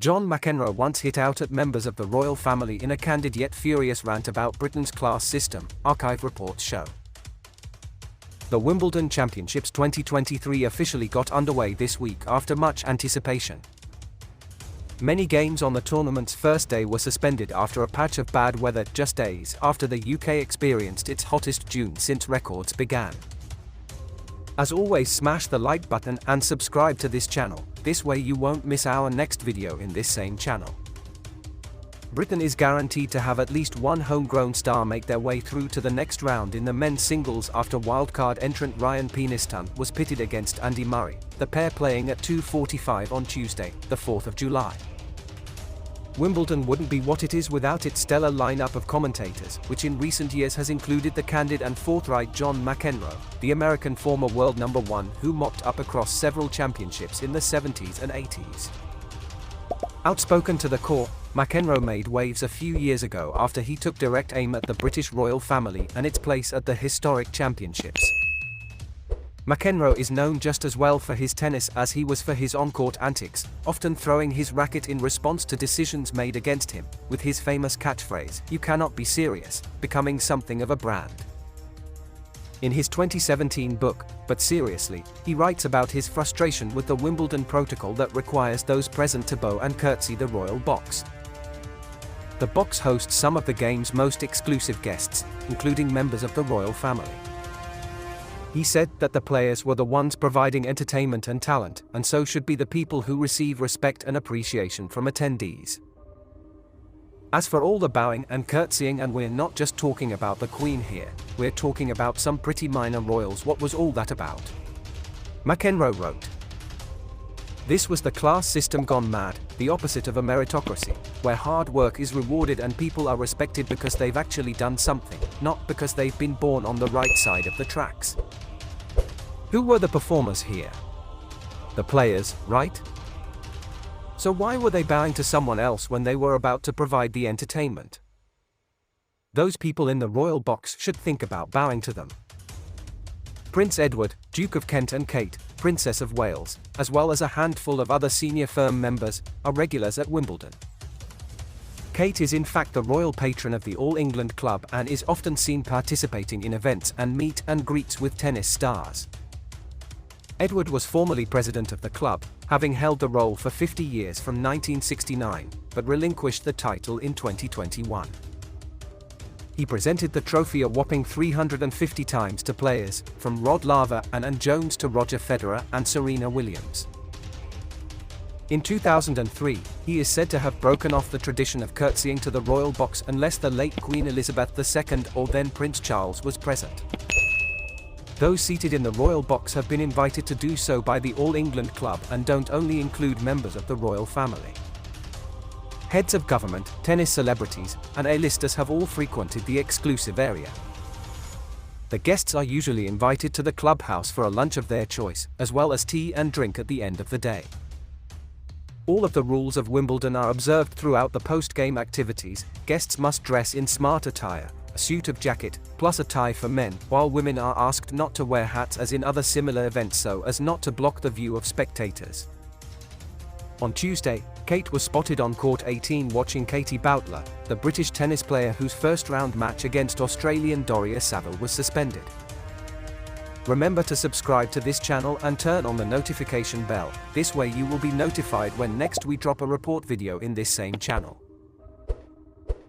John McEnroe once hit out at members of the royal family in a candid yet furious rant about Britain's class system, archive reports show. The Wimbledon Championships 2023 officially got underway this week after much anticipation. Many games on the tournament's first day were suspended after a patch of bad weather just days after the UK experienced its hottest June since records began. As always, smash the like button and subscribe to this channel, this way you won't miss our next video in this same channel. Britain is guaranteed to have at least one homegrown star make their way through to the next round in the men's singles after wildcard entrant Ryan Peniston was pitted against Andy Murray, the pair playing at 2:45 on Tuesday, the 4th of July. Wimbledon wouldn't be what it is without its stellar lineup of commentators, which in recent years has included the candid and forthright John McEnroe, the American former world #1 who mopped up across several championships in the 70s and 80s. Outspoken to the core, McEnroe made waves a few years ago after he took direct aim at the British royal family and its place at the historic championships. McEnroe is known just as well for his tennis as he was for his on-court antics, often throwing his racket in response to decisions made against him, with his famous catchphrase, "You cannot be serious," becoming something of a brand. In his 2017 book, But Seriously, he writes about his frustration with the Wimbledon protocol that requires those present to bow and curtsy the royal box. The box hosts some of the game's most exclusive guests, including members of the royal family. He said that the players were the ones providing entertainment and talent, and so should be the people who receive respect and appreciation from attendees. As for all the bowing and curtsying, and we're not just talking about the Queen here, we're talking about some pretty minor royals. What was all that about? McEnroe wrote, "This was the class system gone mad, the opposite of a meritocracy, where hard work is rewarded and people are respected because they've actually done something, not because they've been born on the right side of the tracks." Who were the performers here? The players, right? So why were they bowing to someone else when they were about to provide the entertainment? Those people in the royal box should think about bowing to them. Prince Edward, Duke of Kent, and Kate, Princess of Wales, as well as a handful of other senior firm members, are regulars at Wimbledon. Kate is in fact the royal patron of the All England Club and is often seen participating in events and meet and greets with tennis stars. Edward was formerly president of the club, having held the role for 50 years from 1969, but relinquished the title in 2021. He presented the trophy a whopping 350 times to players, from Rod Laver and Jones to Roger Federer and Serena Williams. In 2003, he is said to have broken off the tradition of curtsying to the royal box unless the late Queen Elizabeth II or then Prince Charles was present. Those seated in the royal box have been invited to do so by the All England Club and don't only include members of the royal family. Heads of government, tennis celebrities, and A-listers have all frequented the exclusive area. The guests are usually invited to the clubhouse for a lunch of their choice, as well as tea and drink at the end of the day. All of the rules of Wimbledon are observed throughout the post-game activities. Guests must dress in smart attire, a suit of jacket, plus a tie for men, while women are asked not to wear hats as in other similar events so as not to block the view of spectators. On Tuesday, Kate was spotted on court 18 watching Katie Boutler, the British tennis player whose first-round match against Australian Doria Saville was suspended. Remember to subscribe to this channel and turn on the notification bell, this way you will be notified when next we drop a report video in this same channel.